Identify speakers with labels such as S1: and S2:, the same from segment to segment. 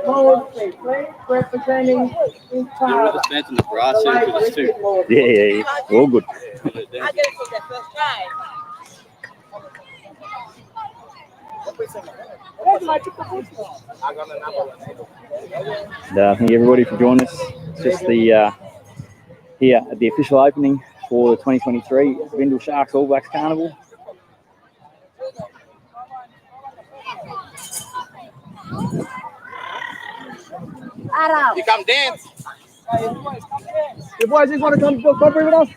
S1: Mostly, please, representing each father. The late Richard Morgan.
S2: Yeah. All good.
S3: I get it from the first try.
S2: And, thank you everybody for joining us. It's just the here at the official opening for the 2023 Bindal Sharks All Blacks Carnival.
S3: You come dance.
S1: You boys just want to come to country with us?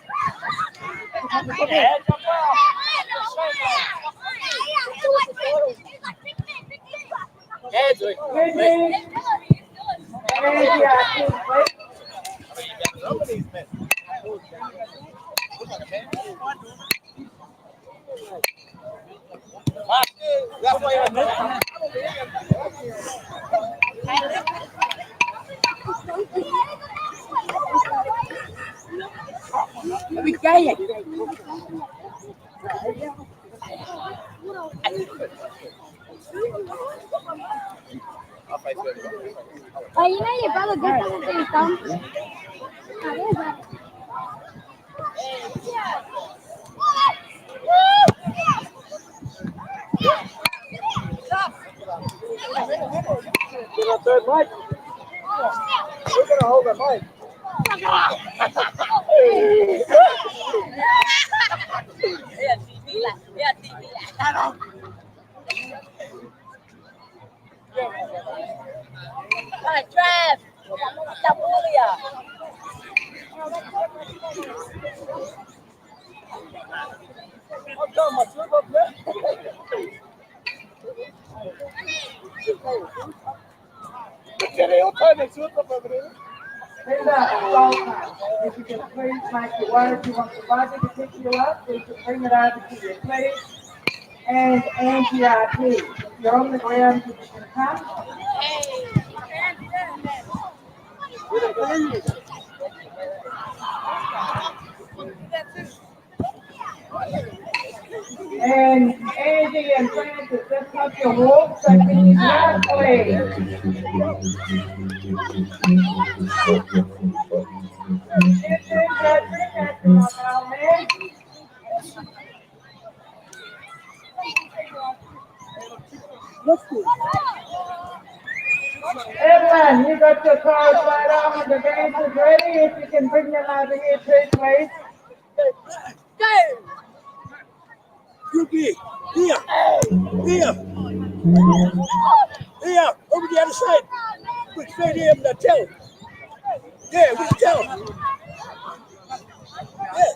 S4: Oh, you know your brother did something to his thumb?
S1: Get up third mic. We're going to hold the mic.
S3: Drive.
S1: If you can please make your way, if you want the budget to pick you up, we can bring it over to your clinic and anti-RT. If you're on the ground, you can come. And Andy and Francis, just up your walk, so can you come, please? Everyone, you got your cars right on and the dance is ready. If you can bring them over here too, please.
S5: Here, over the other side. Quick, straight here, but tell him. Yeah, we can tell him. Yeah.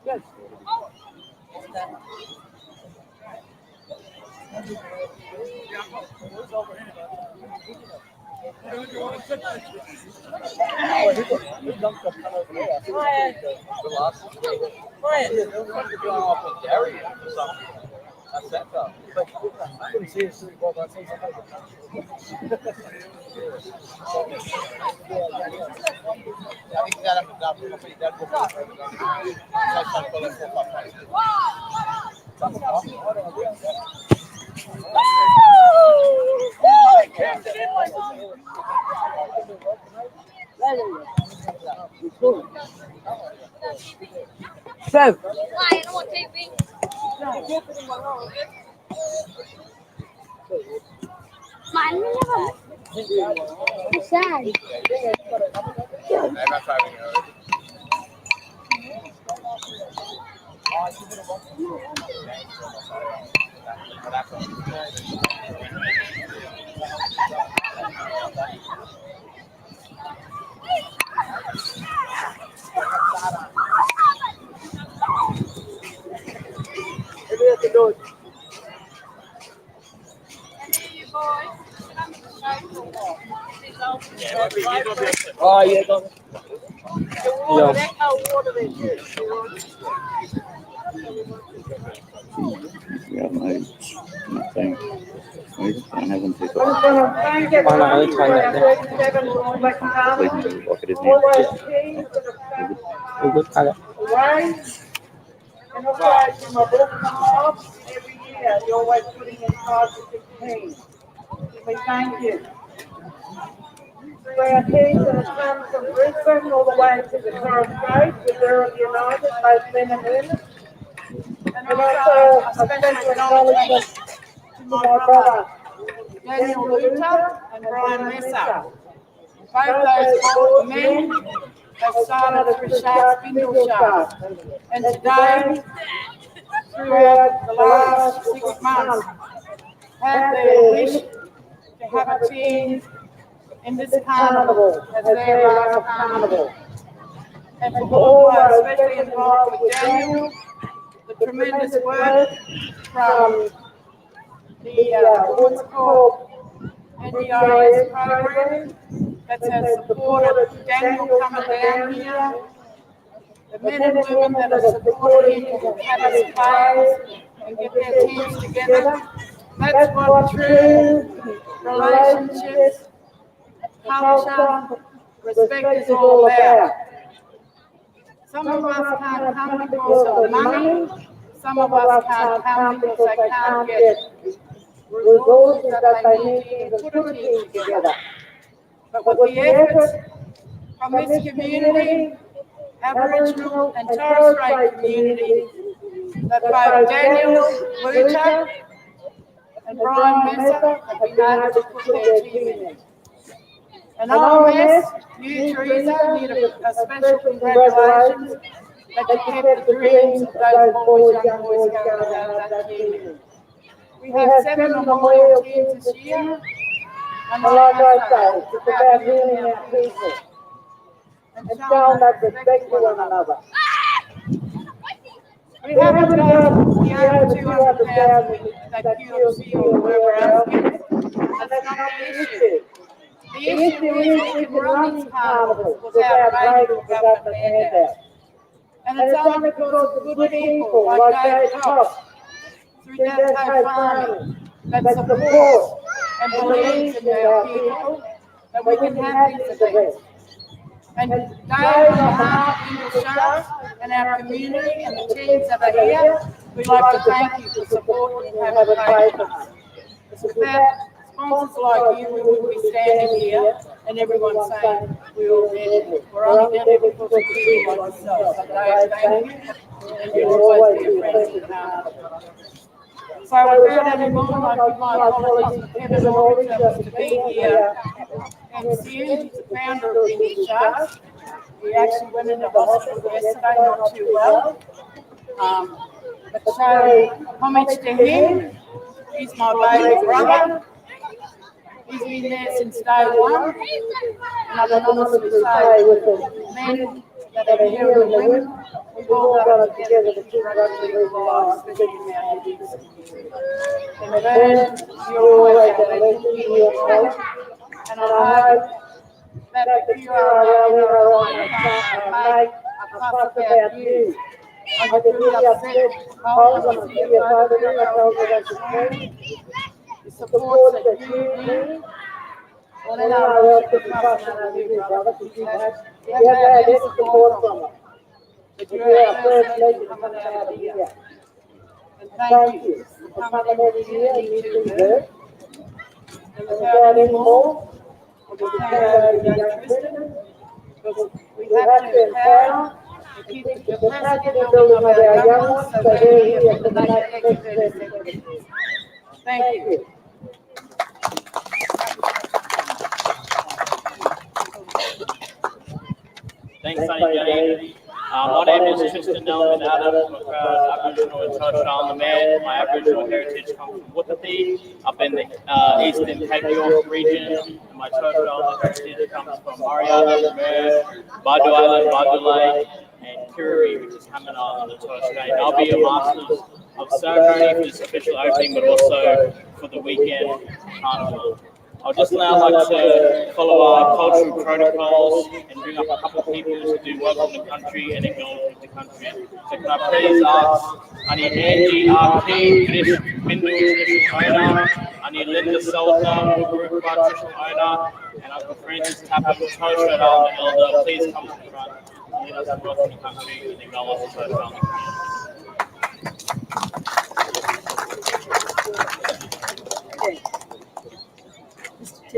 S5: Yes. So,
S4: Sad.
S5: oh, yeah, go.
S2: Yeah, mate. Nothing. don't have them too
S1: I just want to thank everyone
S5: I know,
S1: for our 37th Bindal Carnival.
S2: Please, like it is now.
S1: Always keen to the front
S5: All good. Okay.
S1: away. And also from my book and off, every year you're always putting in 5 to 16. We thank you. To our teams that have come from Brisbane all the way to the Torres Strait, with Europe United, both men and women. And also a special acknowledgement to my brother, Daniel Luther and Brian Messer. Both those men have started through Sharks Bindal Sharks. And today, throughout the last 6 months, had their wish to have a team in this carnival as their last carnival. And for all those especially involved with Daniel, the tremendous work from the Women's Corp NDIS program that has supported Daniel coming down here, the men and women that have supported him to have his players and get their teams together. That's what true relationships, culture, respect is all about. Some of us can't come because of money. Some of us can't come because they can't get resources that they need to put a team together. But with the efforts from this community, Aboriginal and Torres Strait community, that both Daniel Luther and Brian Messer have been able to put their team in. And OMS, you Teresa, need a special congratulations that you kept the dreams of those young boys going out that team. We have 7 memorial teams this year, and like I say, it's about healing our people and showing that respect to one another. We haven't got the over 200,000 that QFC or wherever else gets, and that's not the issue. The issue is we can run these carnivals without raiding government handouts. And it's only because of good people like Dave Cox, through Dasco Farming, that support and believes in our people, that we can have these events. And Dave, on behalf of Bindal Sharks and our community and the teams that are here, we'd like to thank you for supporting and having faith in us. Without sponsors like you, we wouldn't be standing here and everyone saying we all did it. We're only doing it because of people like yourself. So Dave, thank you, and you'll always be a friend of the carnival. So without any more, I'd like my apologies to Kevin Aldridge that was to be here. And Sue, he's the founder of Bindal Sharks. He actually went into hospital yesterday, not too well. But so, homage to him. He's my baby brother. He's been there since day one. And I can honestly say, with the men that are here and the women, we've all done it together to keep rugby league alive, especially in our Indigenous community. And Vernon, you're always a legend in your college. And I hope that the QRL are on the front and make a fuss about you. I get really upset when I see a photograph of the the support that you need. Well, then I else could be fussing over you, brother, because you have had every support from us. But you're our first legend coming out of here. And thank you for coming every year and you do good. And without any more, we'll turn over to young Tristan, because we have to empower and keep the capacity building of our young ones so they're here for the next 30 seconds. Thank you.
S6: Thanks, Jenny. My name is Tristan Nelman Adams. I'm a proud Aboriginal and Torres Strait Islander man. My Aboriginal heritage comes from Wuthathi, up in the eastern Cape York region. And my Torres Strait Islander heritage comes from Murray Island, Mer, Bardu Island, Bardu Lake, and Kirriwee, which is Hammond Island, the Torres Strait. And I'll be a master of ceremony for this official opening, but also for the weekend carnival. I'd just now like to follow our cultural protocols and bring up a couple of people who do welcome the country and acknowledge the country. So can I please ask Annie Angie, our King, Bindal traditional owner. I need Linda Salter, Group traditional owner, and Uncle Francis Tapper, Toe Shirt Island elder. Please come to the front. Lead us across the country and acknowledge the Toe Shirt Island community.
S5: Mr. T.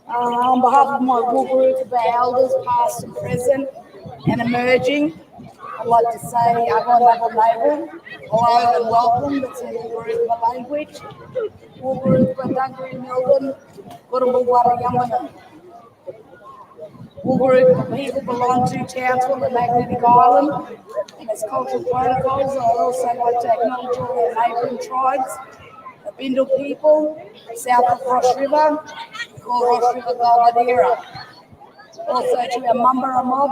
S1: On behalf of my full group of our elders, past and present, and emerging, I'd like to say hello and welcome. That's in the group of language. Full group of Dungary, Melbourne, Gurumbuwara, Yamana. Full group of people belong to Townsville and Magnetic Island. And as cultural protocols, I'd also like to acknowledge all our neighbouring tribes, the Bindal people, south of Ross River, called Ross River Galvadera. Also to our Mumbara mob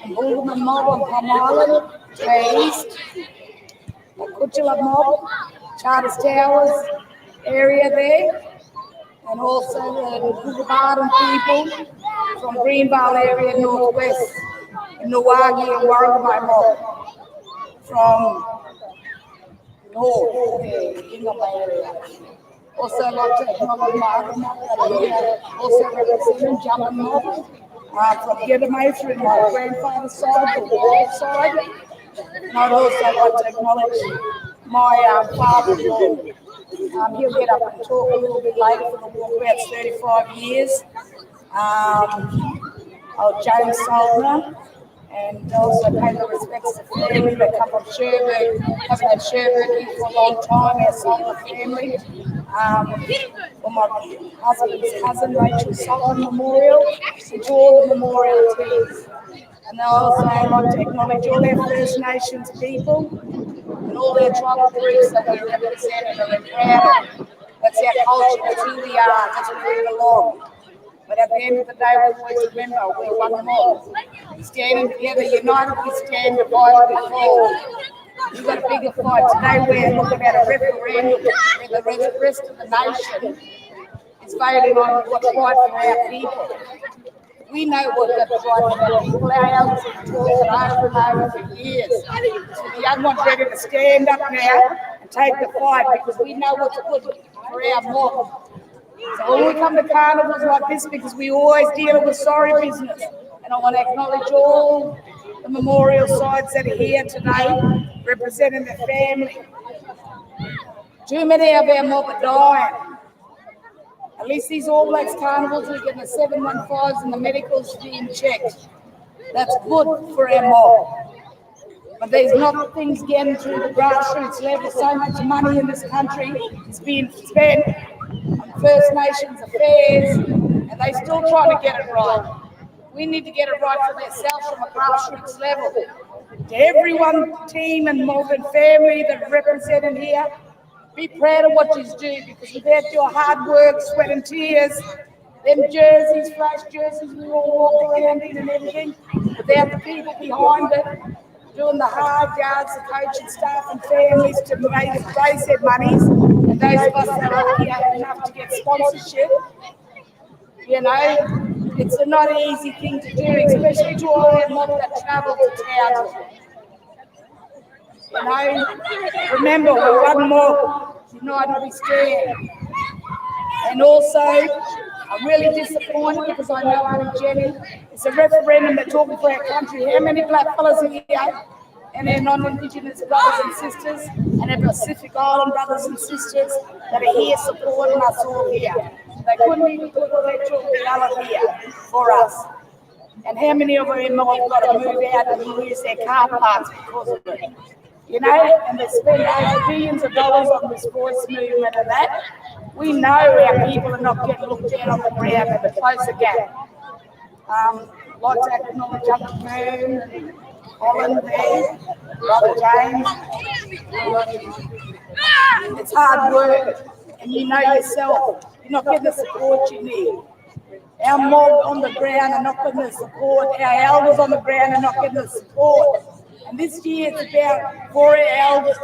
S1: and Bulgaman mob on Palm Island, to our east, the Kutchula mob, Charters Towers area there, and also the Garden people from Greenvale area northwest, and Nawagi and Warragamba mob from north there, in the area. Also like to acknowledge my other mob that are here, also representing Jumping mob from Gedamay through my grandfather's side, the wild side. And I'd also like to acknowledge my father-in-law. He'll get up and talk a little bit later for the walk, about 35 years. James Soldner, and also pay the respects to family that come from Sherbrooke. Haven't had Sherbrooke here for a long time, our Soldner family. For my husband's cousin, Rachel Soldner Memorial, and to all the memorial teams. And I also like to acknowledge all our First Nations people and all our tribal groups that we represent and are proud of. That's our culture, that's who we are, that's where we belong. But at the end of the day, we always remember we're one mob. Standing together, united we stand, divided we fall. We've got a bigger fight today. We're looking at a referendum where the rest of the nation is voting on what's right for our people. We know what's right for our people. Our elders have been talking over and over for years. So the young ones ready to stand up now and take the fight because we know what's good for our mob. So when we come to carnivals like this, because we always deal with sorry business, and I want to acknowledge all the memorial sites that are here today, representing their family. Too many of our mob are dying. At least these All Blacks carnivals, we're getting the 715s and the medicals being checked. That's good for our mob. But there's not things getting through the grassroots level. So much money in this country is being spent on First Nations affairs, and they're still trying to get it right. We need to get it right for themselves from a grassroots level. To everyone, team and mob and family that are represented here, be proud of what you do, because without your hard work, sweat and tears, them jerseys, flash jerseys, we all walk around in and everything, without the people behind it, doing the hard yards, the coaching staff and families to raise their monies, and those of us that are lucky enough to get sponsorship, you know, it's not an easy thing to do, especially to all our mob that travel to town. You know, remember, we're one mob, united we stand. And also, I'm really disappointed because I know Auntie Jenny, it's a referendum they're talking for our country. How many black fellas are here? And our non-Indigenous brothers and sisters, and our Pacific Island brothers and sisters that are here supporting us all here. They couldn't even put electoral ballot here for us. And how many of them have got to move out and lose their car parks because of it? You know, and they spend billions of dollars on this voice movement and that. We know our people are not getting looked at on the ground and the closer gap. Like to acknowledge Uncle Moon, Holland there, Brother James. It's hard work, and you know yourself, you're not getting the support you need. Our mob on the ground are not getting the support, our elders on the ground are not getting the support. And this year it's about for our elders.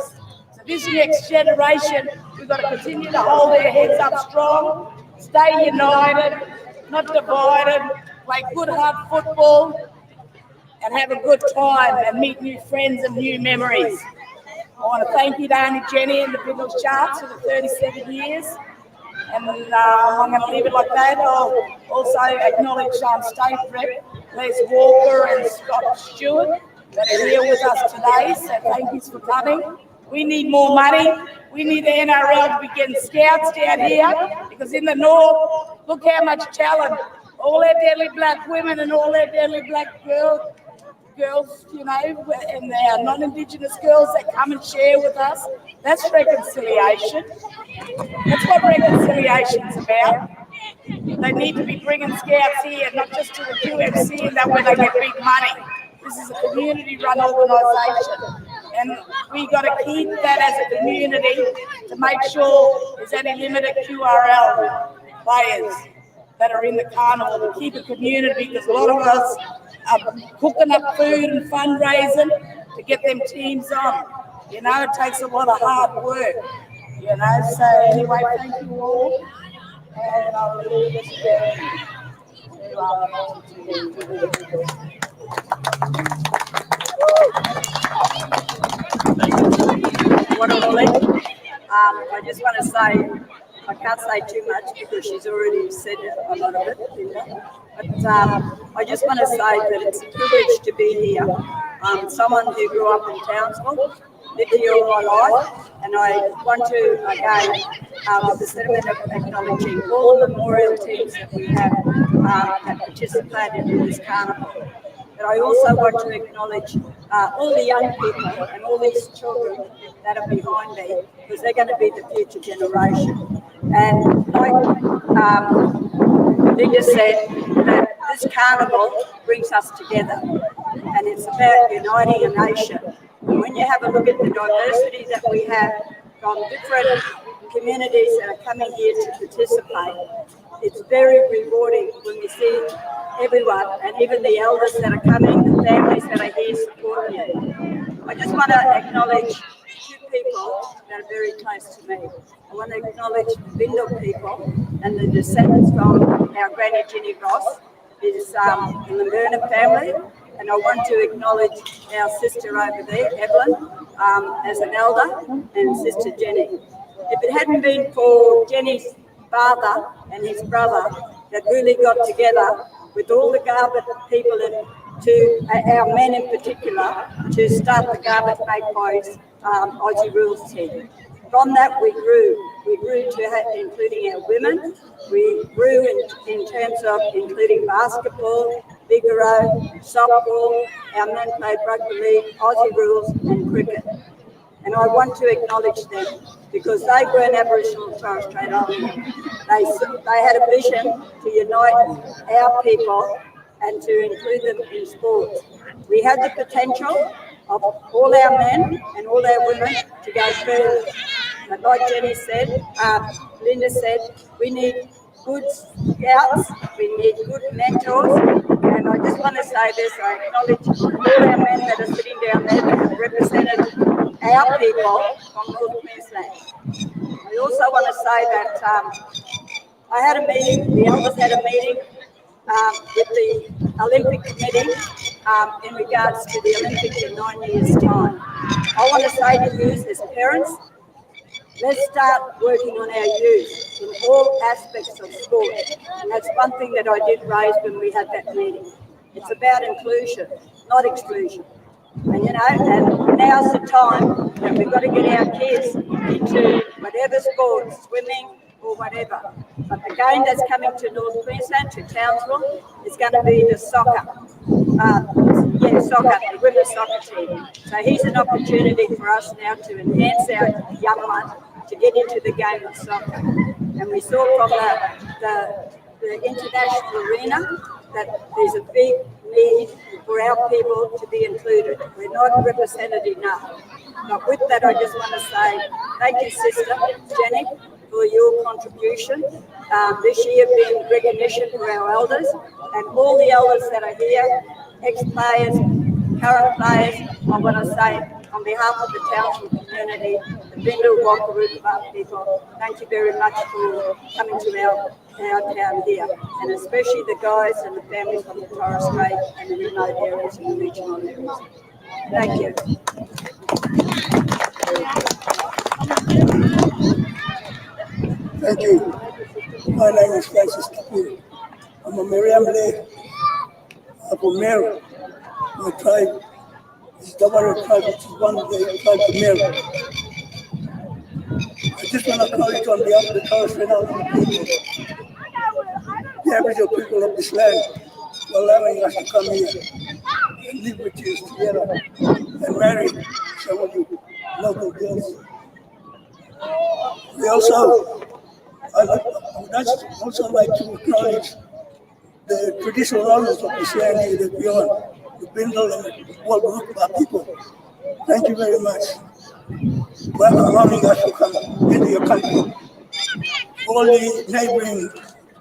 S1: So this next generation, we've got to continue to hold their heads up strong, stay united, not divided, play good hard football, and have a good time and meet new friends and new memories. I want to thank you to Auntie Jenny and the Bindal Sharks for the 37 years. And I'm going to leave it like that. I'll also acknowledge State Rep, Les Walker and Scott Stewart that are here with us today. So thank you for coming. We need more money. We need the NRL to be getting scouts down here because in the north, look how much talent. All our deadly black women and all our deadly black girls, you know, and our non-Indigenous girls that come and share with us. That's reconciliation. That's what reconciliation's about. They need to be bringing scouts here, not just to the QFC, and that way they get big money. This is a community-run organisation, and we got to keep that as a community to make sure there's any limited QRL players that are in the carnival to keep a community, because a lot of us are cooking up food and fundraising to get them teams on. You know, it takes a lot of hard work. You know, so anyway, thank you all, and I'll leave this
S7: I just want to say, I can't say too much because she's already said a lot of it, but I just want to say that it's a privilege to be here. I'm someone who grew up in Townsville, lived here all my life, and I want to, again, with the sentiment of acknowledging all the memorial teams that we have that participated in this carnival. But I also want to acknowledge all the young people and all these children that are behind me, because they're going to be the future generation. And like Linda said, that this carnival brings us together, and it's about uniting a nation. And when you have a look at the diversity that we have from different communities that are coming here to participate, it's very rewarding when we see everyone, and even the elders that are coming, the families that are here supporting you. I just want to acknowledge two people that are very close to me. I want to acknowledge the Bindal people and the descendants from our Granny Ginny Ross is in the Myrna family, and I want to acknowledge our sister over there, Evelyn, as an elder, and Sister Jenny. If it hadn't been for Jenny's father and his brother that really got together with all the Garbutt people and our men in particular to start the Garbutt Magpies Aussie Rules team. From that we grew to including our women, we grew in terms of including basketball, Vigoro, softball, our men played rugby league, Aussie Rules and cricket. And I want to acknowledge them because they weren't Aboriginal and Torres Strait Islander. They had a vision to unite our people and to include them in sports. We had the potential of all our men and all our women to go further. But like Jenny said, Linda said, we need good scouts, we need good mentors, and I just want to say this, I acknowledge all our men that are sitting down there that have represented our people from North Queensland. I also want to say that I had a meeting, the elders had a meeting with the Olympic Committee in regards to the Olympics in 9 years' time. I want to say to you as parents, let's start working on our youth in all aspects of sport. And that's one thing that I did raise when we had that meeting. It's about inclusion, not exclusion. And and now's the time that we've got to get our kids into whatever sport, swimming or whatever. But the game that's coming to North Queensland, to Townsville, is going to be the soccer. The women's soccer team. So here's an opportunity for us now to enhance our young ones to get into the game of soccer. And we saw from the international arena that there's a big need for our people to be included. We're not represented enough. But with that, I just want to say thank you, Sister Jenny, for your contribution. This year being recognition for our elders and all the elders that are here, ex-players, current players, I want to say on behalf of the township community, the Bindal Wakarupa people, thank you very much for coming to our town here, and especially the guys and the families from the Torres Strait and the remote areas and the regional areas. Thank you.
S5: Thank you. My name is Francis Kapil. I'm a Miriam Lay. I'm from Mary. My tribe is the Warrior tribe, which is one of the tribes of Mary. I just want to call it on behalf of the Torres Strait Islander people, the Aboriginal people of this land, for allowing us to come here and live with you together and marry some of you local girls. We also, I would also like to acknowledge the traditional owners of this land here that we are, the Bindal and the Wakarupa people. Thank you very much for allowing us to come into your country. All the neighboring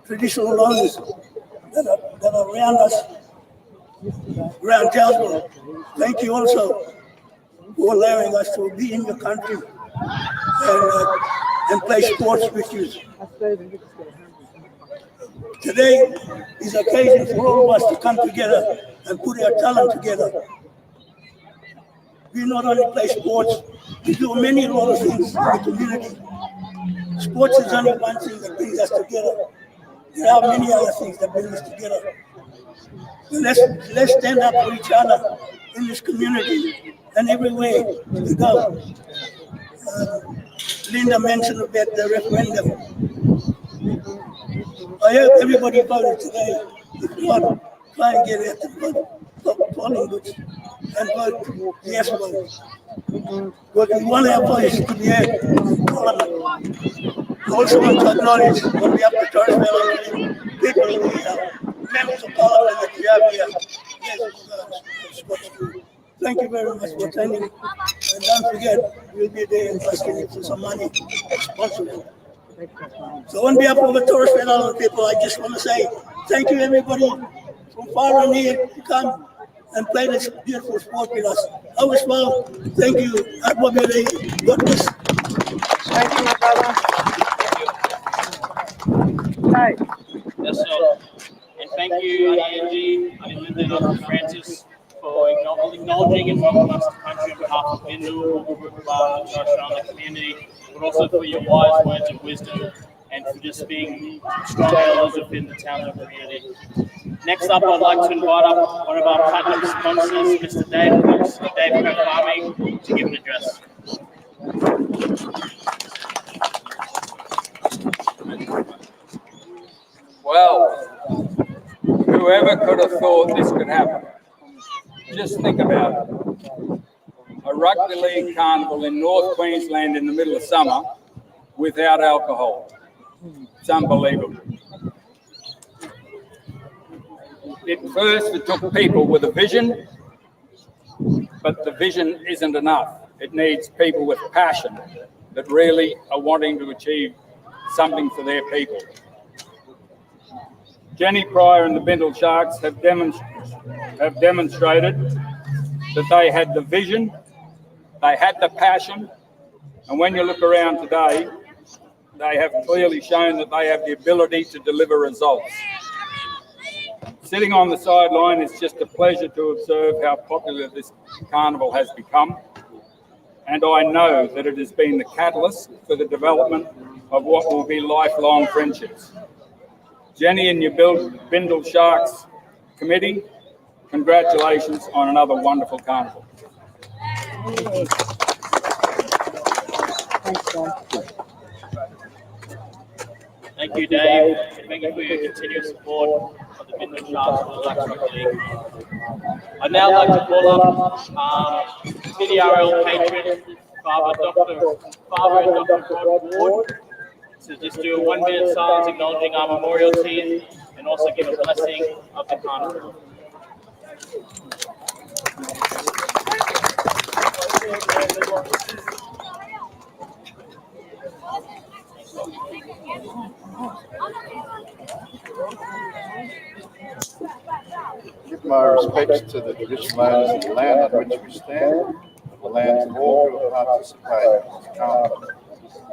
S5: traditional owners that are around us, around Townsville, thank you also for allowing us to be in your country and play sports with you. Today is an occasion for all of us to come together and put our talent together. We not only play sports, we do many other things in the community. Sports is only one thing that brings us together. There are many other things that bring us together. Let's stand up for each other in this community and everywhere we go. Linda mentioned about the referendum. I hope everybody voted today. If not, try and get out and vote polling booths and vote yes votes. But we want our voice to be heard in Parliament. I also want to acknowledge on behalf of the Torres Strait people, the members of Parliament that we have here. Yes, thank you very much for attending. And don't forget, we'll be there asking you for some money, sponsorship. So on behalf of the Torres Strait Islander people, I just want to say thank you everybody from far and near to come and play this beautiful sport with us. I was well, thank you. God bless.
S1: Thank you, my brother. Hey.
S6: Yes, sir. And thank you, Angie, Linda, and Uncle Francis, for acknowledging and welcoming us to the country on behalf of Bindal, Wakarupa, the Torres community, but also for your wise words of wisdom and for just being strong elders within the town and community. Next up, I'd like to invite up one of our platinum sponsors, Mr. Dave Brooks of Dave Coe Farming, to give an address.
S8: Well, whoever could have thought this could happen? Just think about it. A rugby league carnival in North Queensland in the middle of summer without alcohol. It's unbelievable. It took people with a vision, but the vision isn't enough. It needs people with passion that really are wanting to achieve something for their people. Jenny Pryor and the Bindal Sharks have demonstrated that they had the vision, they had the passion, and when you look around today, they have clearly shown that they have the ability to deliver results. Sitting on the sideline, it's just a pleasure to observe how popular this carnival has become, and I know that it has been the catalyst for the development of what will be lifelong friendships. Jenny and your Bindal Sharks committee, congratulations on another wonderful carnival.
S6: Thank you, Dave, and thank you for your continued support of the Bindal Sharks for the Black Rugby League. I'd now like to call up TDRL patron, Father and Dr. Rod Ward, to just do a 1 minute silence acknowledging our memorial team and also give a blessing of the carnival.
S9: With my respects to the traditional owners of the land on which we stand, and the lands of all who have participated in this carnival,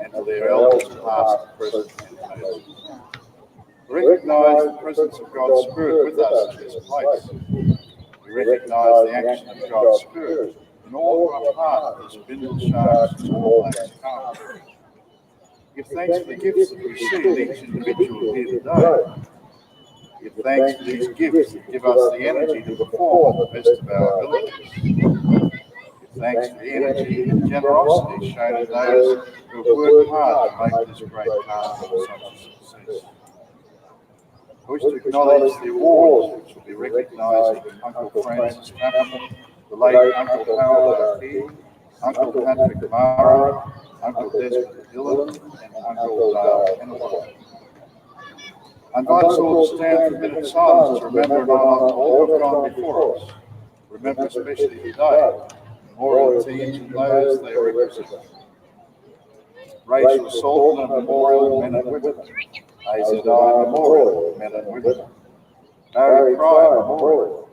S9: and to their elders past, present and emerging. We recognise the presence of God's Spirit with us in this place. We recognise the action of God's Spirit in all who are part of this Bindal Sharks All Blacks Carnival. Give thanks for the gifts that we see in each individual here today. Give thanks for these gifts that give us the energy to perform to the best of our abilities. Give thanks for the energy and generosity shown in those who have worked hard to make this great carnival such a success. I wish to acknowledge the awards which will be recognising Uncle Francis Trappman, the late Uncle Harold O'Keefe, Uncle Patrick Mara, Uncle Desmond Dillon, and Uncle Dale Kennedy. I invite us all to stand for a minute of silence to remember and honour all who have gone before us. Remember especially today, memorial teams and those they represent. Racial Sultan Memorial Men and Women, AZI Memorial Men and Women, Barry Pryor Memorial,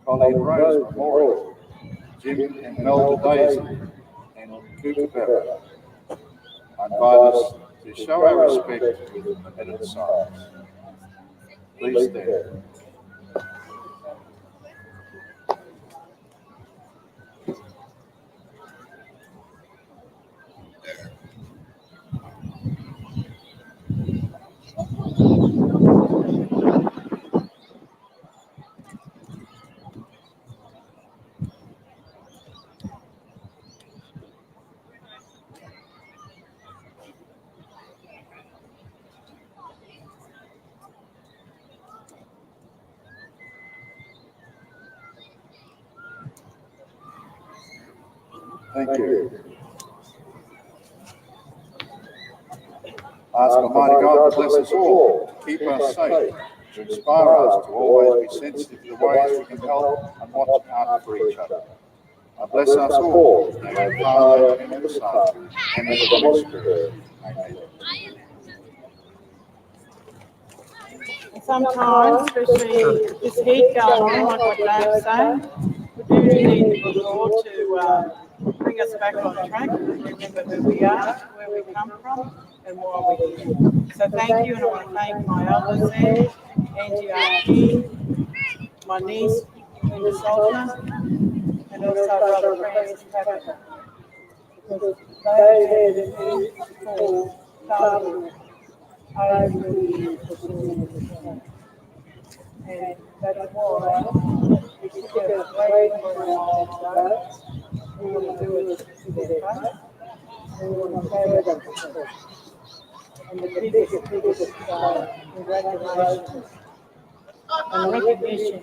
S9: Colleen Rose Memorial, Jim and Melda Daisy, and Cooper Barrett. I invite us to show our respect with a minute of silence. Please stand. Thank you. Ask Almighty God to bless us all, to keep us safe, to inspire us to always be sensitive to the ways we can help and watch out for each other. And bless us all, in the name of the Father, and of the Son, and of the Holy Spirit. Amen.
S1: Sometimes, especially this heat going on, like what Dave's saying, we do need the Lord to bring us back on track, remember who we are, where we come from, and why we're here. So thank you, and I want to thank my elders there, Angie Archie, my niece, Linda Salter, and also Brother Francis Patrick, because they did for Carnival over the years for seniors. And that's why we took a break for a while ago. We want to do it to their face, and we want to carry them to. And the biggest congratulations and recognition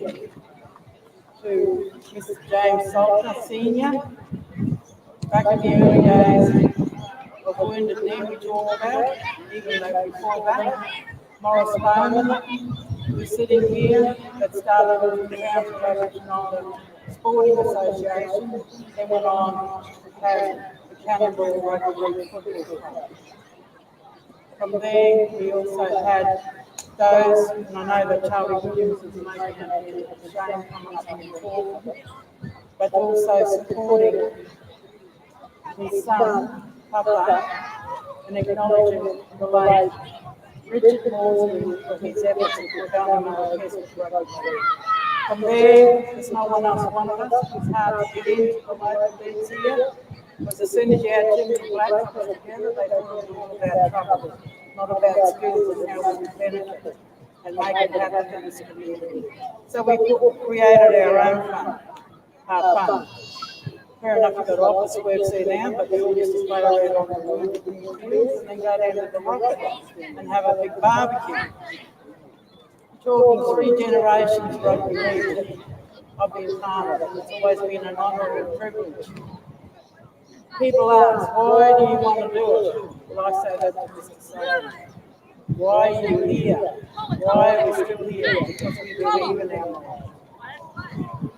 S1: to Mr. James Salter Senior. Back in the early days of Wounded Knee we talked about, even though before that, Morris Bowman was sitting here that started with the Council of Aboriginal Island Sporting Association, then went on to have the Carnival Rugby Football Club. From there, we also had those, and I know that Charlie Williams is making a shame coming up and talking, but also supporting his son, Papa, and acknowledging the late Richard Morsley for his efforts in prevailing our Keswick Rugby League. From there, there's no one else wanted us. It's hard to get into the local leagues here, because as soon as you had Jim and Black couples together, they thought it was all about trouble, not about skills and how we could benefit and make it happen in this community. So we created our own fund. Fair enough, you've got office works there now, but we all used to play around on the wounded fields and then go down to the rocket and have a big barbecue. Talking 3 generations rugby league, I've been part of it. It's always been an honour and a privilege. People ask, why do you want to do it? Well, I say that to Mr. Sullivan. Why are you here? Why are we still here? Because we believe in our life.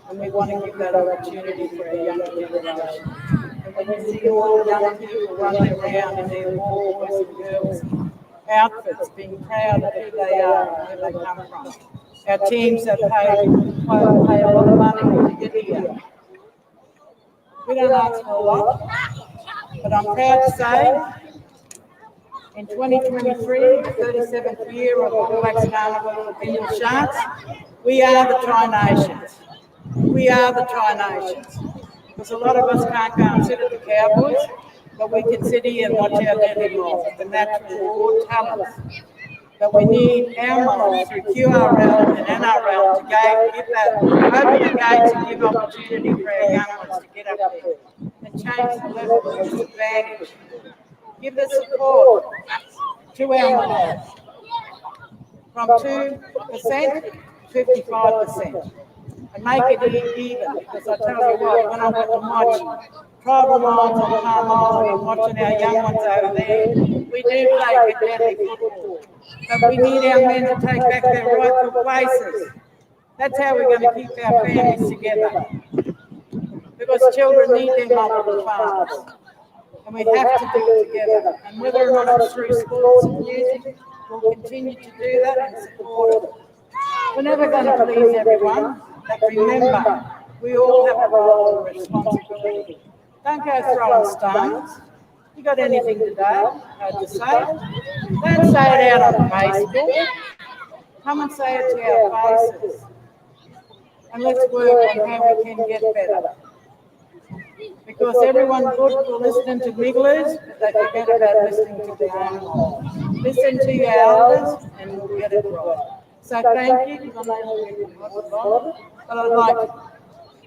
S1: And we want to give that opportunity for our younger generation. And when you see all the young people running around in their more boys and girls outfits, being proud of who they are and where they come from, our teams that pay a lot of money to get here. We don't ask for a lot, but I'm proud to say in 2023, the 37th year of All Blacks Carnival for Bindal Sharks, we are the Tri-Nations. We are the Tri-Nations. Because a lot of us can't go and sit at the Cowboys, but we can sit here and watch our daily life, the natural raw talents. But we need our models through QRL and NRL to give that, open the gates and give opportunity for our young ones to get up there and change the level of disadvantage. Give the support to our models from 2% to 55% and make it even. Because I tell you what, when I went and watched tribal lines on Carnival and I'm watching our young ones over there, we do play good deadly football. But we need our men to take back their rightful places. That's how we're going to keep our families together. Because children need their mother and fathers. And we have to do it together. And whether or not it's through sports and music, we'll continue to do that and support it. We're never going to please everyone, but remember, we all have a role and responsibility. Don't go throwing stones. You got anything today to say? Don't say it out on Facebook. Come and say it to our faces. And let's work on how we can get better. Because everyone good will listen to Wigglers, but they forget about listening to the animals. Listen to your elders and we'll get it right. So thank you, because I know we're not a lot, but I'd like,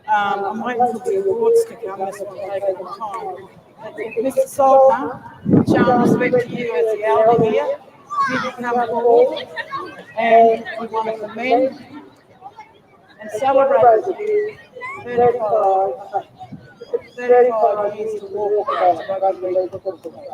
S1: I'm waiting for the awards to come, this will take a long time. Mr. Saltner, showing respect to you as the elder here, you can come forward and we want to commend and celebrate with you 35 years to walk about rugby league football.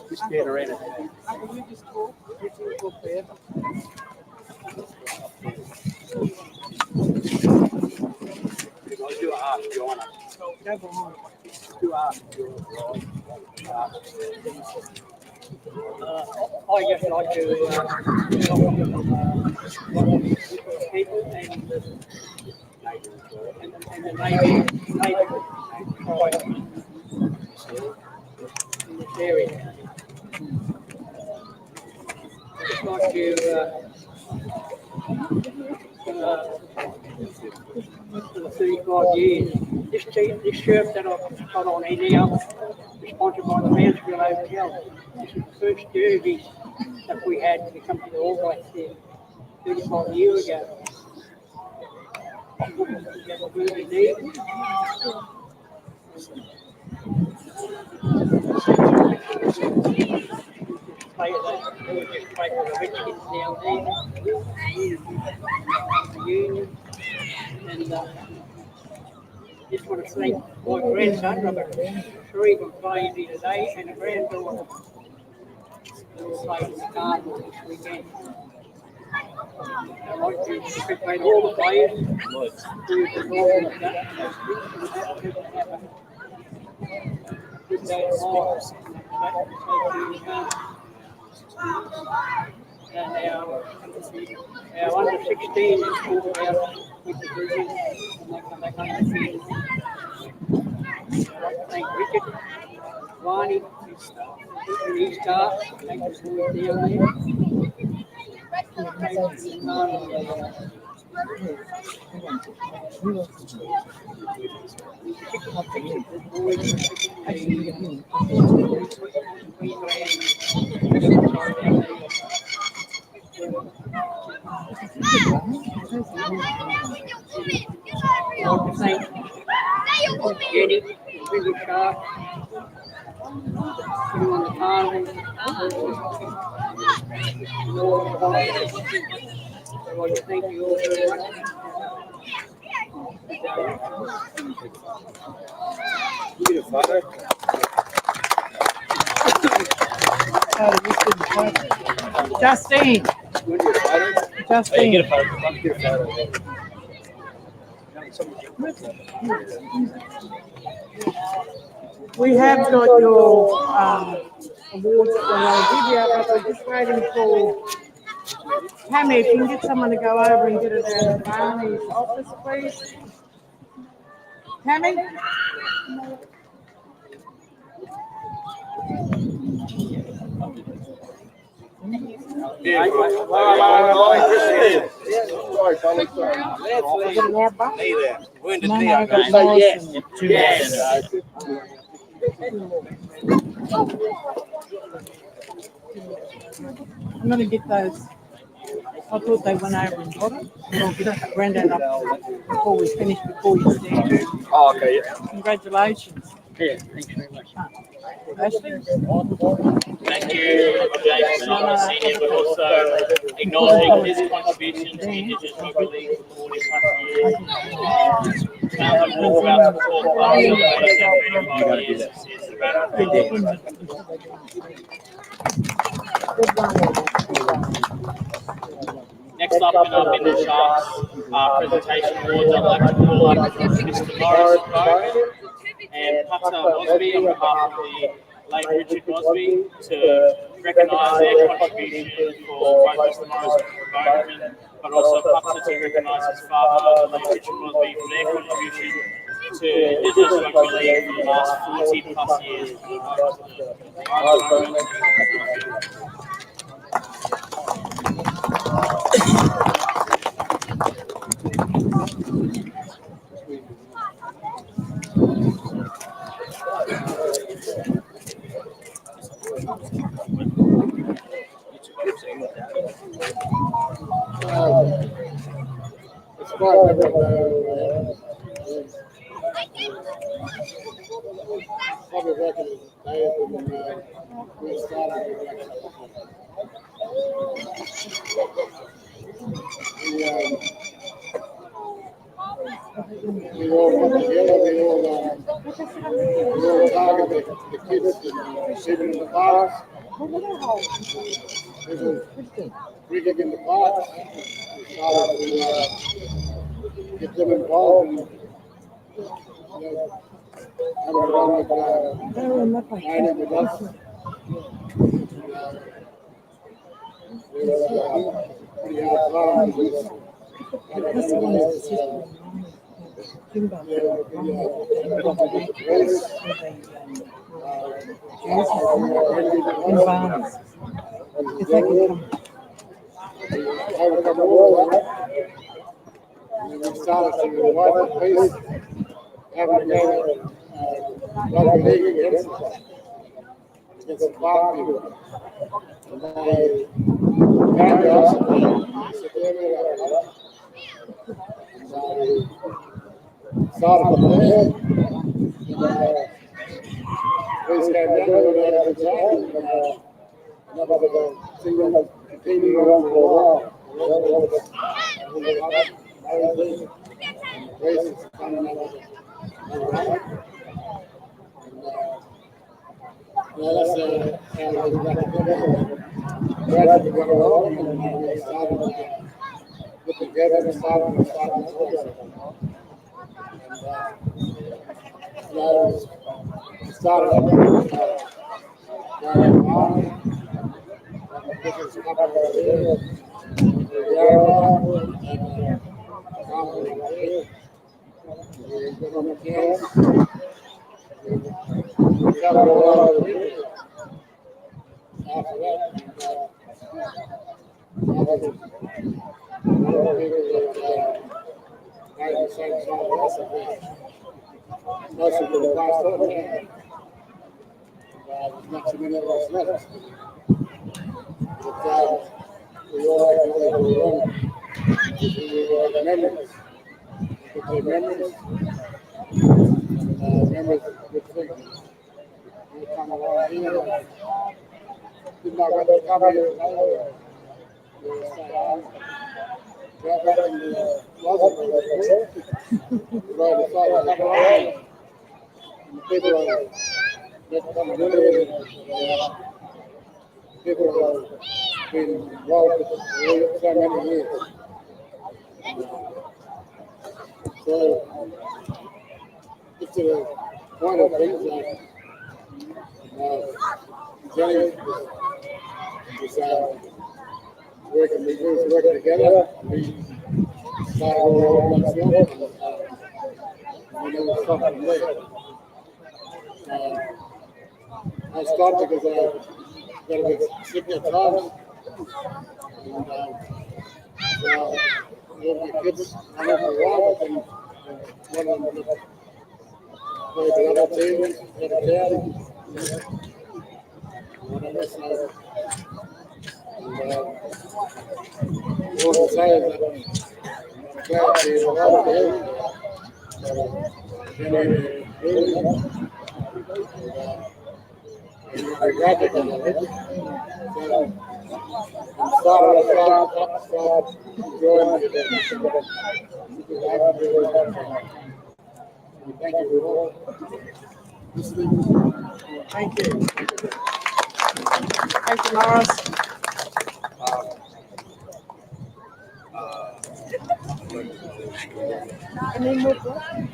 S6: Just get her in it.
S1: Uncle, you just talk. You two talk forever.
S6: I'll do a half, you want to.
S1: Go behind.
S6: Do a half. I guess like to people and the neighbours in this area. Just like to for 35 years. This shirt that I've got on here now is sponsored by the Mansfield Hotel. This is the first jersey that we had to come to the All Blacks there 35 years ago. Really deep. Play for the rich kids down there. Union. And just want to thank my grandson, I've got 3 who playing here today, and a granddaughter who will play in the Carnival this weekend. I'd like to congratulate all the players who have involved in that. Good day tomorrow. And our under 16 is called out with the group, and they come back under the field. Thank Richard, Barney, and his staff, thank the boys down there. Jenny, really sharp. Put on the Carnival. I want to thank you all very much. You get a photo?
S1: Justine.
S6: Hey, get a
S1: Justine.
S6: photo.
S1: We have got your awards that we want to give you, but we're just waiting for Tammy. If you can get someone to go over and get it out of Barney's office, please. Tammy? I'm going to get those. I thought they went over and got it. I'll get Grandad up before we finish, before you stand.
S6: Oh, okay, yeah.
S1: Congratulations.
S6: Yeah, thanks very much.
S1: Ashley?
S6: Thank you, James Senior, but also acknowledging his contribution to Indigenous Rugby League for 40 plus years. Sounds like more about support clubs in the 35 years since the Banner. Next up in our Bindal Sharks presentation awards, I'd like to call in Mr. Morris Bowman and Pata Mosby on behalf of the late Richard Mosby to recognise their contribution for both Mr. Morris Bowman, but also Pata to recognise his father, the late Richard Mosby, for their contribution to Indigenous Rugby League for the last 40 plus years.
S10: Probably back in the days when we started we all got together, we all targeted the kids and sitting in the parks. This was cricket in the parks. We started to get them involved and have a run with training with us. It was pretty hard time.
S1: If they could come.
S10: We started to invite the police, having a game of rugby league against the park people. And they came to us and said, yeah, we're going to go. Started from there, and police came down, we went out of the town, and another thing that continued on for a while. Police coming up that's how we got together. Gradually got along, and we started to get together and started and started up going on. This is a couple of years. We on the camps. We traveled all over the region. After that, people that made the same song as us. Most of them passed on now. There's not too many of us left. But we all acknowledge we're wrong. We all have memories. We could take memories. Memories good things. We come along here. Did not want to come here today. We were staying home. Got back in the closet where they were. We decided to come along. And the people that come really people been involved with so many years. So, just to the point of things, Jenny was working together. We started all over myself, and there was something there. I stopped because I got a bit sick at times. And so all my kids, I went for a while, but then one of them played the other team, the other town, whatever. So, all I can say is that I'm glad to be involved here. Thank you all.
S1: Thank you. Thank you, Morris. Any more questions?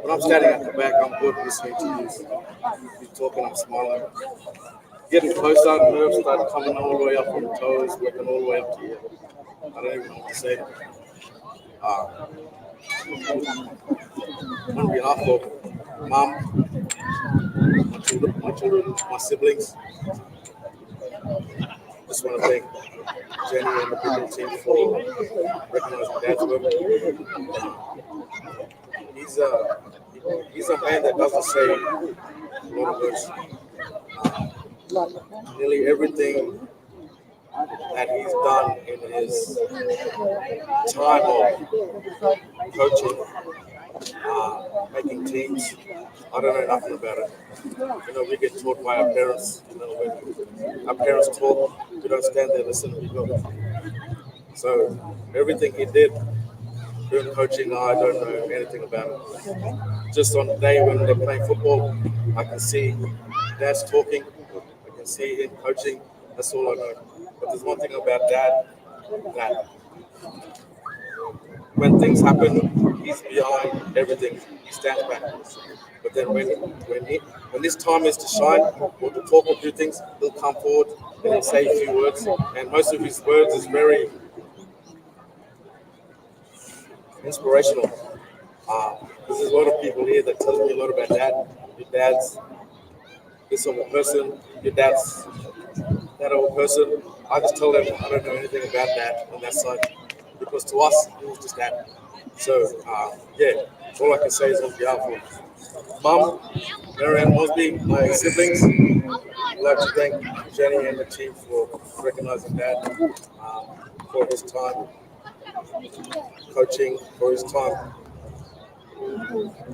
S9: When I'm standing at the back, I'm good listening to you. You're talking, I'm smiling. Getting closer, nerves start coming all the way up from the toes, working all the way up to here. I don't even know what to say. On behalf of Mom, my children, my siblings, just want to thank Jenny and the Bindal team for recognizing Dad's work. He's a man that doesn't say a lot of words. Nearly everything that he's done in his time of coaching, making teams, I don't know nothing about it. We get taught by our parents. When our parents talk, we don't stand there, listen, we go. So everything he did during coaching, I don't know anything about it. Just on the day when they're playing football, I can see Dad's talking, I can see him coaching, that's all I know. But there's one thing about Dad, that when things happen, he's behind everything, he stands back. But then when his time is to shine, or to talk or do things, he'll come forward and he'll say a few words, and most of his words is very inspirational. There's a lot of people here that tell me a lot about Dad. Your dad's this sort of person, your dad's that old person. I just tell them I don't know anything about that on that side, because to us it was just that. So all I can say is on behalf of Mum, Marianne Mosby, my siblings, I'd like to thank Jenny and the team for recognizing Dad, for his time coaching, for his time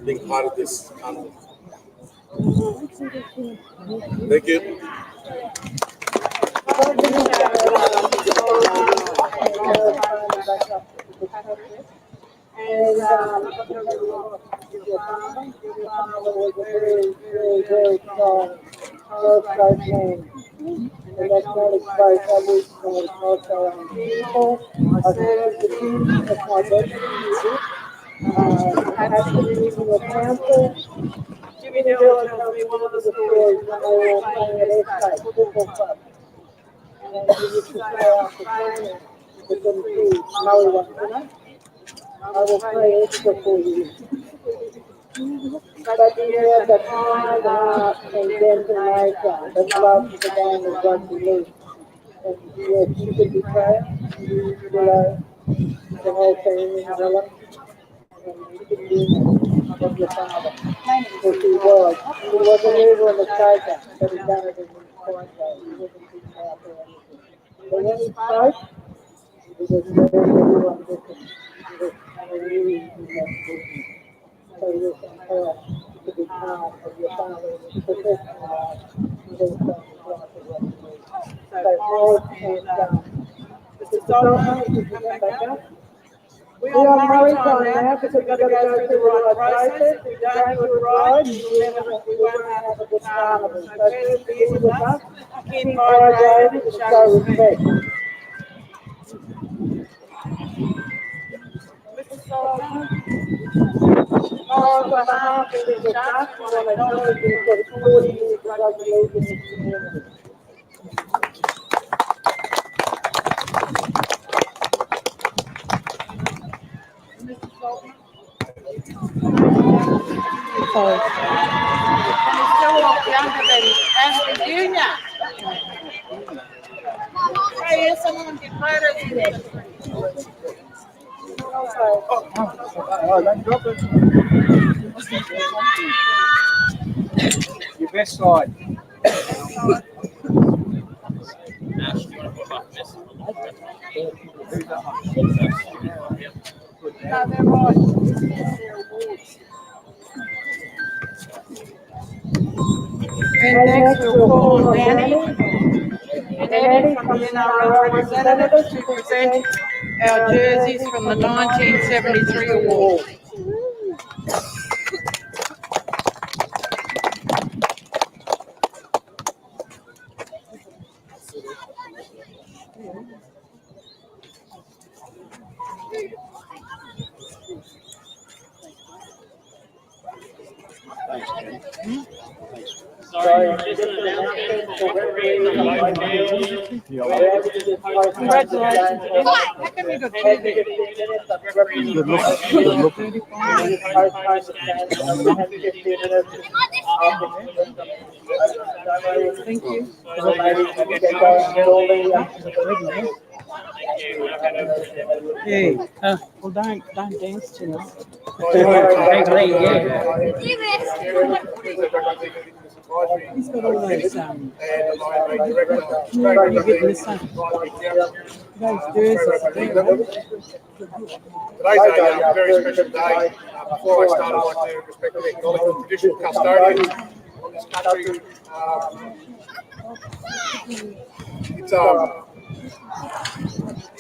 S9: being part of this carnival. Thank you.
S1: And your father was a very, very, very strong first-class man. And that's not a place I wish for also people. I served the team as my deputy. Actually, regional council. Jimmy Dillon tells me one of the stories when they were playing at Estate Football Club. And he used to say after training with them kids, no, he wasn't, I will pray extra for you. But you have the kind heart and gentle nature that loves the game of rugby league. And yes, you could be proud, you know, the whole team in Helen, and you could be of your father. Because he was. He wasn't ever a mistaker, but he done it in his point though. He wasn't too proud or anything. But when he spoke, he was very, very wonderful. He was really, really so you're compelled to be part of your father's professional life and also his life as well. So Morris and Mr. Solomon, if you come back up. We're on maritime now because we've got to go through the right process. If we don't do it right, we won't have a good carnival. So please be with us, keep hydrated and show respect. Mr. Solomon, on behalf of the Sharks, we want to acknowledge you for the 40 years of rugby league in this community. Mr. Solomon. Sorry. And he's still a lot younger than Ashley Junior. Hey, here's someone get photos together.
S8: Your best side.
S1: No, they're right. And next we'll call on Annie. And Annie from the NRL representatives to present our jerseys from the 1973 award.
S6: Sorry, just an announcement for referees and both fields.
S1: Congratulations. How come you got two there?
S6: Good look.
S1: Thank you.
S10: Hey, well, don't dance too much. He's got all those, you get this one. Those jerseys.
S11: Today's a very special day. Before I start, I'd like to respectfully acknowledge the traditional custodians of this country. It's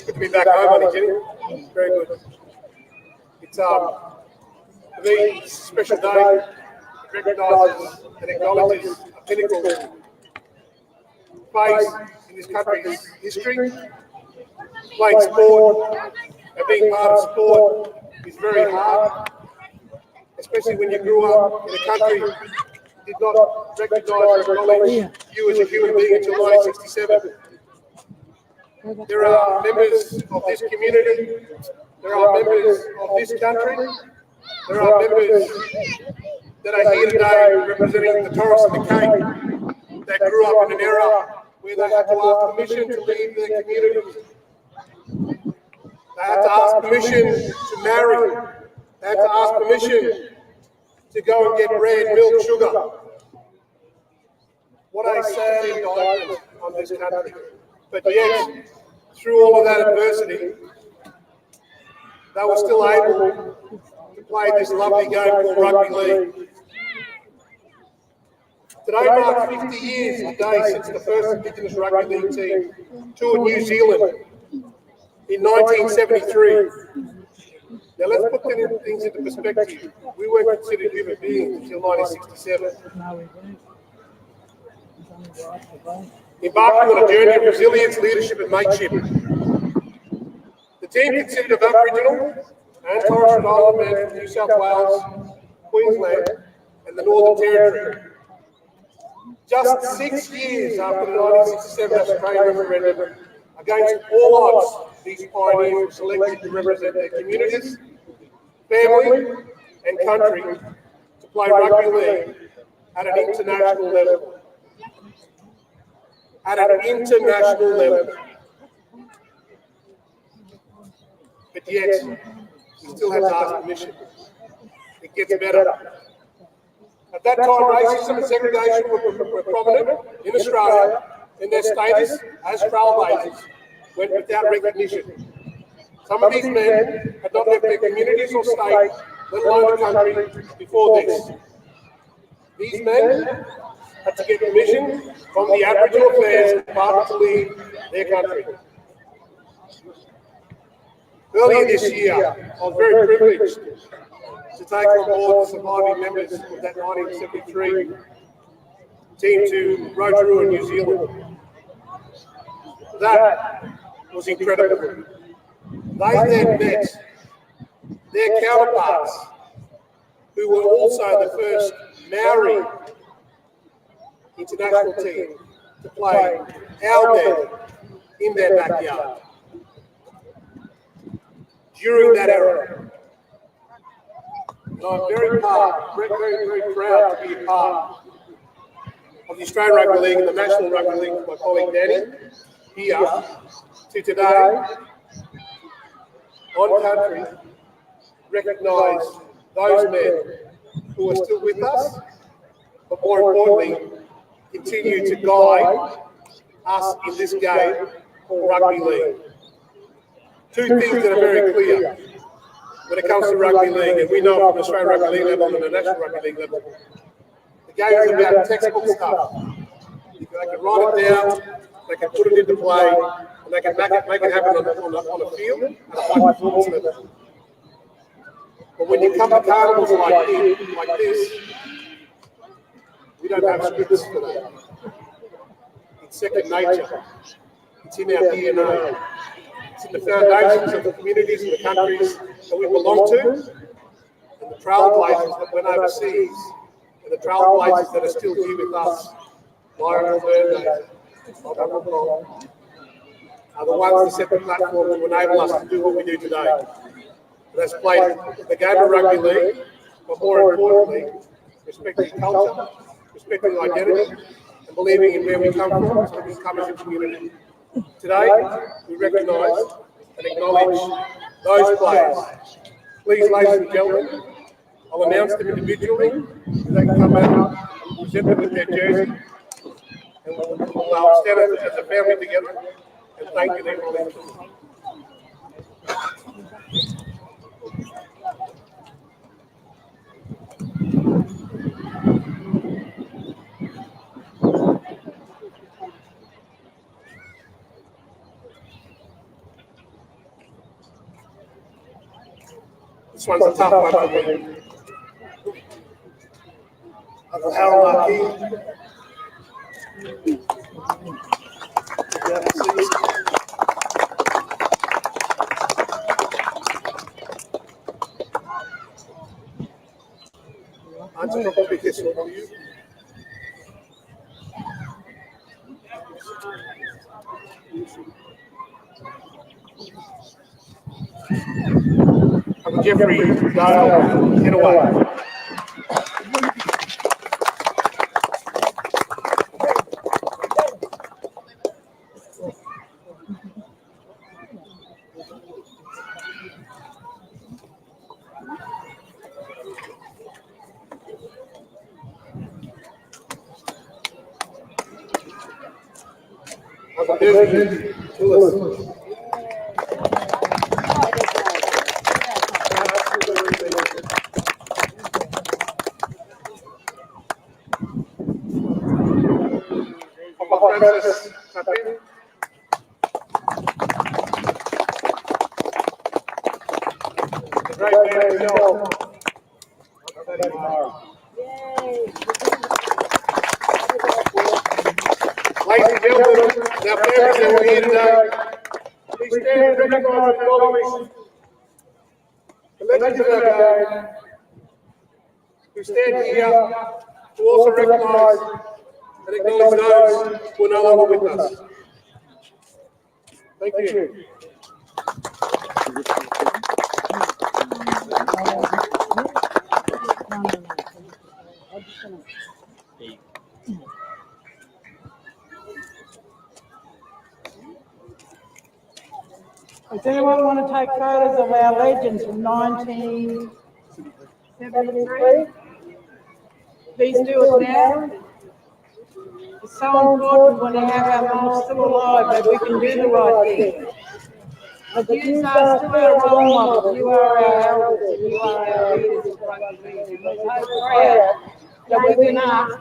S11: good to be back home, honey, Jenny. Very good. It's for me, it's a special day. It recognises and acknowledges a pinnacle phase in this country's history. Playing sport and being part of sport is very hard, especially when you grew up in a country that did not recognise or acknowledge you as a human being until 1967. There are members of this community, there are members of this country, there are members that are here today representing the Torres and the Cape that grew up in an era where they had to ask permission to leave their communities. They had to ask permission to marry. They had to ask permission to go and get bread, milk, sugar. What a sad indictment on this country. But yet, through all of that adversity, they were still able to play this lovely game called rugby league. Today marks 50 years today since the first Indigenous rugby league team toured New Zealand in 1973. Now let's put things into perspective. We weren't considered human beings until 1967. Embarking on a journey of resilience, leadership and mateship. The team consisted of Aboriginal and Torres Strait Islander men from New South Wales, Queensland and the Northern Territory. Just 6 years after the 1967 Australian referendum, against all odds, these pioneers were selected to represent their communities, family and country to play rugby league at an international level. At an international level. But yet, we still have to ask permission. It gets better. At that time, racism and segregation were prominent in Australia, and their status as trailblazers went without recognition. Some of these men had not left their communities or state, let alone the country, before this. These men had to get permission from the Aboriginal Affairs Department to leave their country. Earlier this year, I was very privileged to take on board the surviving members of that 1973 team to Rotorua, New Zealand. That was incredible. They then met their counterparts, who were also the first Maori international team to play our men in their backyard during that era. And I'm very proud to be a part of the Australian Rugby League and the National Rugby League with my colleague Danny here to today, on country, recognise those men who are still with us, but more importantly, continue to guide us in this game called rugby league. Two things that are very clear when it comes to rugby league, and we know from the Australian Rugby League level and the National Rugby League level, the game is about textbook stuff. They can write it down, they can put it into play, and they can make it happen on a field at a high performance level. But when you come to carnivals like this, we don't have scripts for that. It's second nature. It's in our DNA. It's in the foundations of the communities and the countries that we belong to, and the trailblazers that went overseas, and the trailblazers that are still here with us. Byron Fernandez, are the ones that set the platform to enable us to do what we do today. That's played the game of rugby league, but more importantly, respecting culture, respecting identity, and believing in where we come from so we come as a community. Today, we recognise and acknowledge those players. Please, ladies and gentlemen, I'll announce them individually. They can come out and present them with their jersey. And we'll stand as a family together and thank you for their support. This one's a tough one for me. Uncle Harold Marquis. I'm going to pick this one for you. Uncle Jeffrey Dale, get away. Uncle Disney, to us. Francis, the great man himself. Ladies and gentlemen, our families that are here today, please stand and recognise and acknowledge the legends of our game who stand here to also recognise and acknowledge those who are no longer with us. Thank you.
S1: Does anyone want to take photos of our legends from 1973? Please do it now. It's so important when we have our moms still alive that we can do the right thing. But you are still our role models, you are our elders, and you are our leaders of rugby league. We're so proud that we've been asked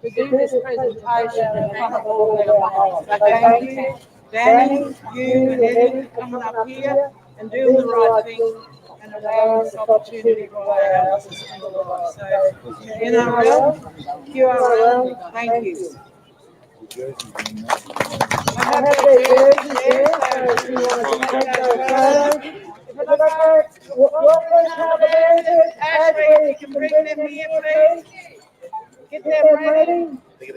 S1: to do this presentation in front of all our moms. So thank you, Danny, you and Eddie for coming up here and doing the right thing and allowing this opportunity for our elders to spend a life. So, NRL, QRL, thank you. I have their jerseys there, so if you want to take those photos. If I go, what is it? Ashley, you can bring them here, please. Get them ready.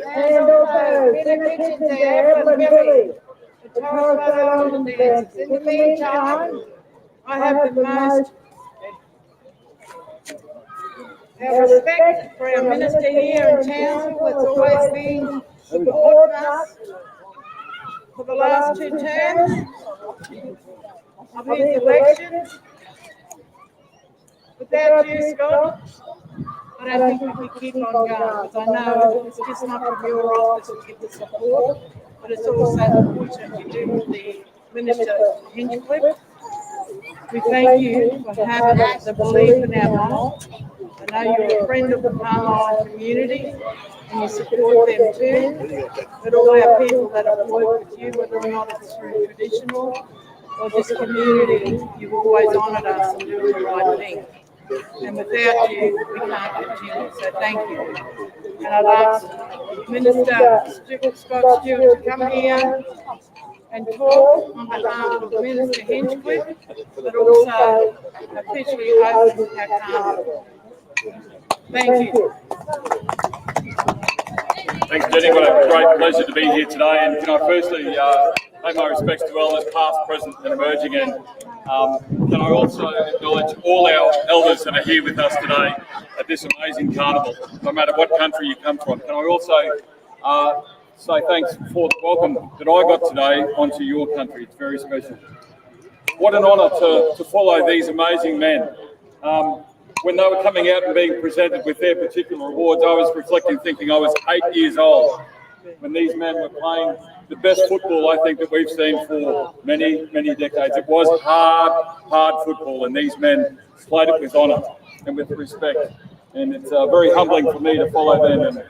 S1: And also, get a picture there, Evelyn Billy. The Torres Strait Island dancers. In the meantime, I have the most respect for our minister here in Townsville that's always been supporting us for the last 2 terms of his election. Without you, Scott, I don't think we could keep on going, because I know it's just not from your office to give the support, but it's also the push that you do with the Minister Hinchcliffe. We thank you for having the belief in our model. I know you're a friend of the Carnival community and you support them too, but all our people that have worked with you, whether or not it's through traditional or just community, you've always honoured us and doing the right thing. And without you, we can't continue. So thank you. And I'd ask Minister Scott Stewart to come here and talk on behalf of Minister Hinchcliffe, but also officially open our carnival. Thank you.
S8: Thanks, Jenny. What a great pleasure to be here today. And can I firstly pay my respects to elders past, present and emerging. And can I also acknowledge all our elders that are here with us today at this amazing carnival, no matter what country you come from. Can I also say thanks for the welcome that I got today onto your country. It's very special. What an honour to follow these amazing men. When they were coming out and being presented with their particular awards, I was reflecting, thinking I was 8 years old when these men were playing the best football I think that we've seen for many, many decades. It was hard football, and these men played it with honour and with respect. And it's very humbling for me to follow them, and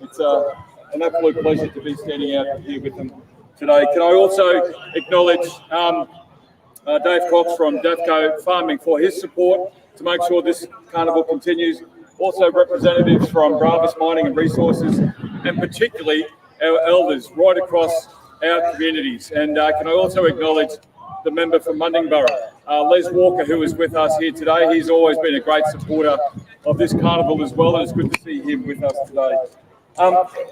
S8: it's an absolute pleasure to be standing out here with them today. Can I also acknowledge Dave Cox from Davco Farming for his support to make sure this carnival continues. Also representatives from Bravis Mining and Resources, and particularly our elders right across our communities. And can I also acknowledge the member from Mundingborough, Les Walker, who is with us here today. He's always been a great supporter of this carnival as well, and it's good to see him with us today.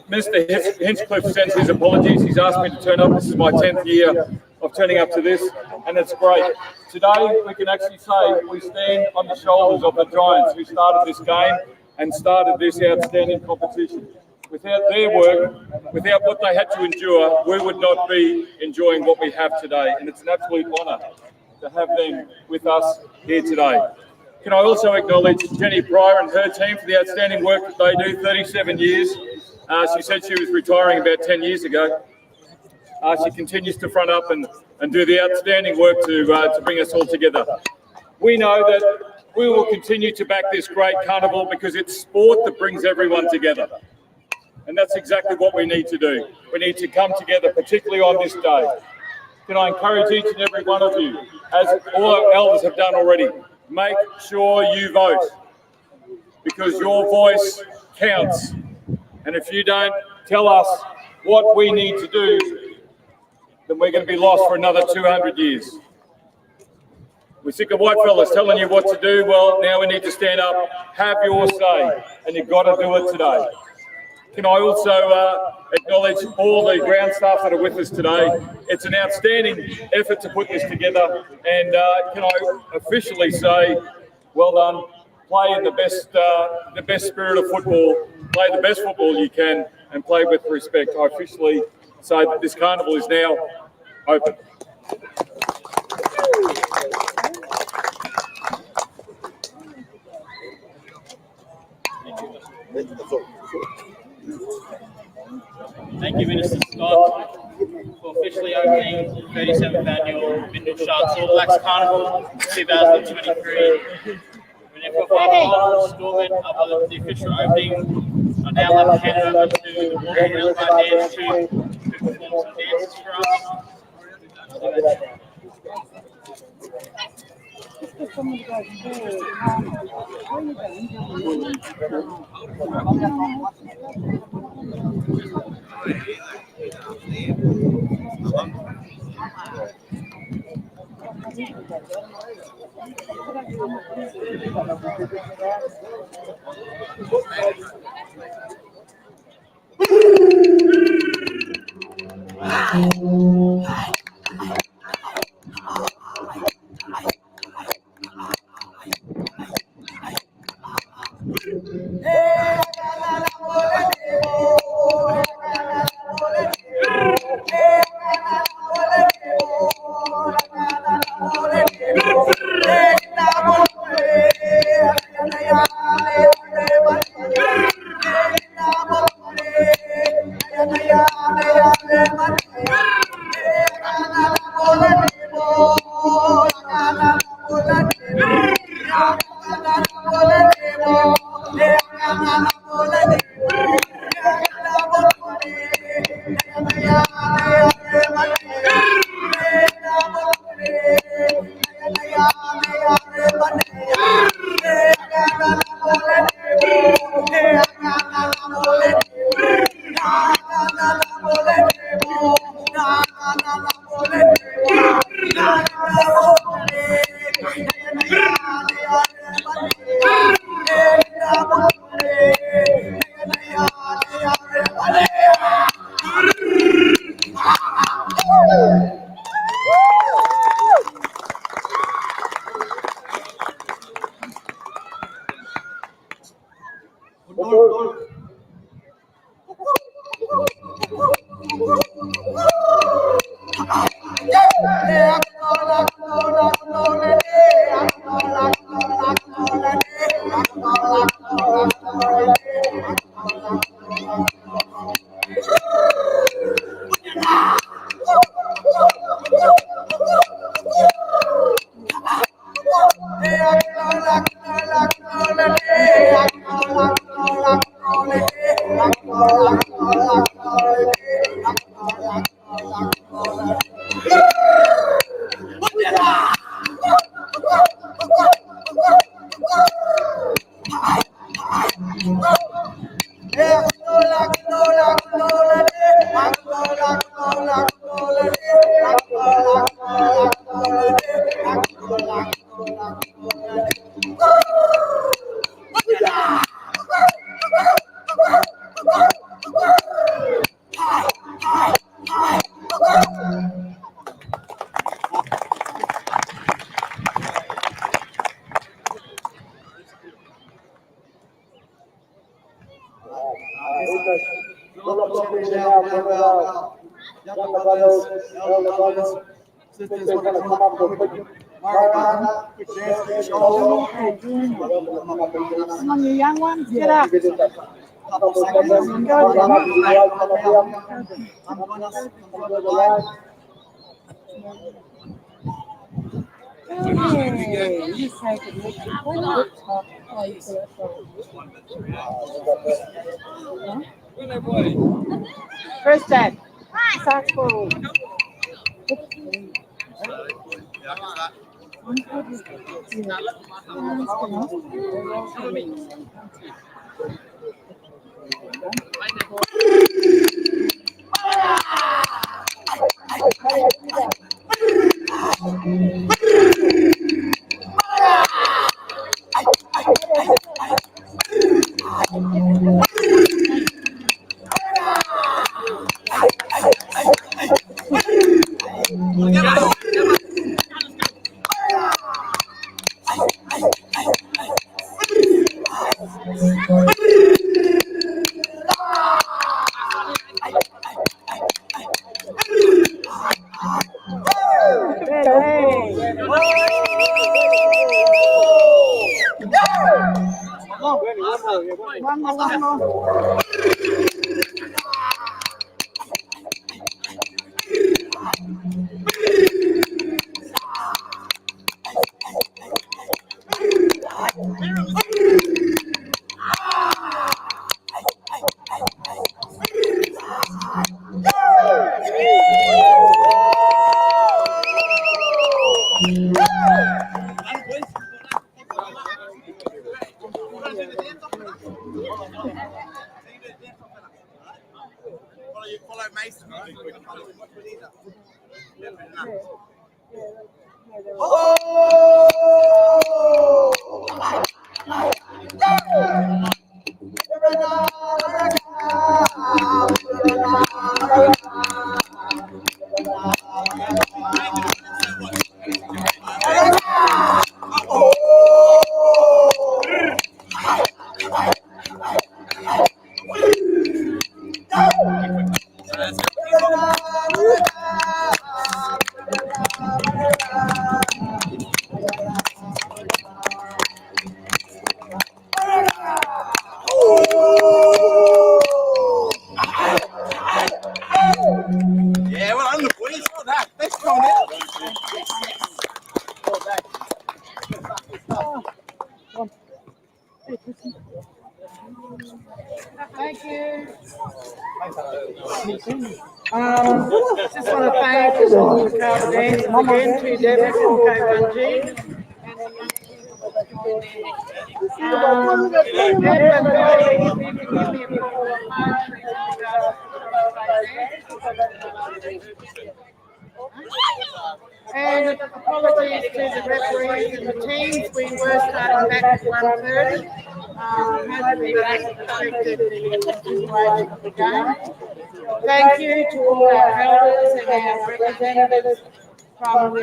S8: Mr. Hinchcliffe sends his apologies. He's asked me to turn up. This is my 10th year of turning up to this, and it's great. Today, we can actually say we stand on the shoulders of the giants who started this game and started this outstanding competition. Without their work, without what they had to endure, we would not be enjoying what we have today, and it's an absolute honour to have them with us here today. Can I also acknowledge Jenny Pryor and her team for the outstanding work that they do, 37 years. She said she was retiring about 10 years ago. She continues to front up and do the outstanding work to bring us all together. We know that we will continue to back this great carnival because it's sport that brings everyone together. And that's exactly what we need to do. We need to come together, particularly on this day. Can I encourage each and every one of you, as all our elders have done already, make sure you vote, because your voice counts. And if you don't tell us what we need to do, then we're going to be lost for another 200 years. We're sick of white fellas telling you what to do. Well, now we need to stand up, have your say, and you've got to do it today. Can I also acknowledge all the ground staff that are with us today? It's an outstanding effort to put this together, and can I officially say, well done. Play in the best spirit of football. Play the best football you can, and play with respect. I officially say that this carnival is now open.
S6: Thank you, Minister Scott, for officially opening the 37th Annual Bindal Sharks All Blacks Carnival 2023. And for the final instalment of the official opening, I'd now like to hand it over to the Royal Dance Troupe to perform some dances for us.
S1: Younger brothers, elder brothers, sisters want to come up with Mariana, quick dance for your shoulder.
S4: Come on, you young ones, get up.
S1: Couple seconds. Come up, you guys come up here. I'm going to come to the line.
S4: Hey, you take it. First set. Socks forward. One more.
S12: Yeah, well, I'm the boys. All that. Thanks for coming out.
S1: Thank you. Just want to thank all the Carnival dancers again, to Debbie from K1G. Edward Bailey, if you can give me a call on phone, and apologies to the referees and the teams. We were starting back at 1:30. Hopefully that hasn't affected the continuation of the game. Thank you to all our elders and our representatives from the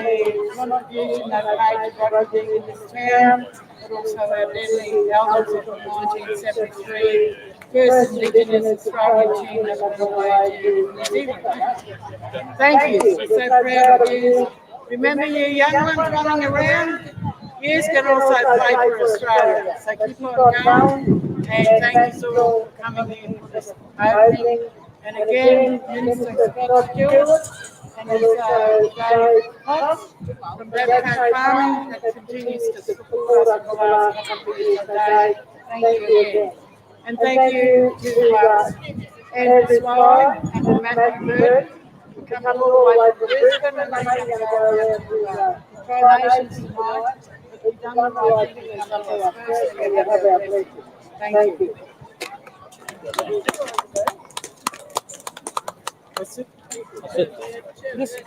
S1: contribution they've made to rugby in this town, but also our deadly elders of the 1973 First Indigenous rugby team that went away to New Zealand. Thank you. We're so proud of you. Remember, you young ones running around, you can also play for Australia. So keep on going, and thank you all for coming in for this opening. And again, Minister Scott Stewart and also Dave Potts from Babcock Farming that continues to support us for the last couple of years. So Dave, thank you again. And thank you to Andrew Sly and Matthew Bird for coming all the way from Brisbane and making us go around to Tri-Nations tonight. But we've done the right thing and done our first and we have our blessing. Thank you. That's it. That's it.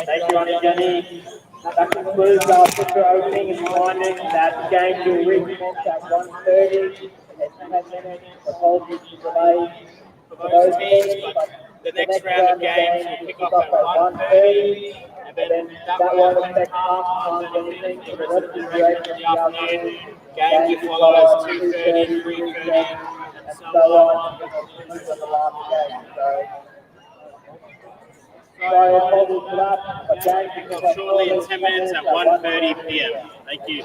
S13: Thank you, Auntie Jenny. That concludes our picture opening and reminding that the game will recommence at 1:30 and 10 minutes. Apologies for delays for those teams, but
S6: the next round of games will kick off at 1:30, and then that won't affect half times anything. The rest of the duration of the afternoon, games will follow as 2:30, 3:30, and so on.
S13: Sorry, apologies for that, but games
S6: Shortly in 10 minutes at 1:30 p.m. Thank you.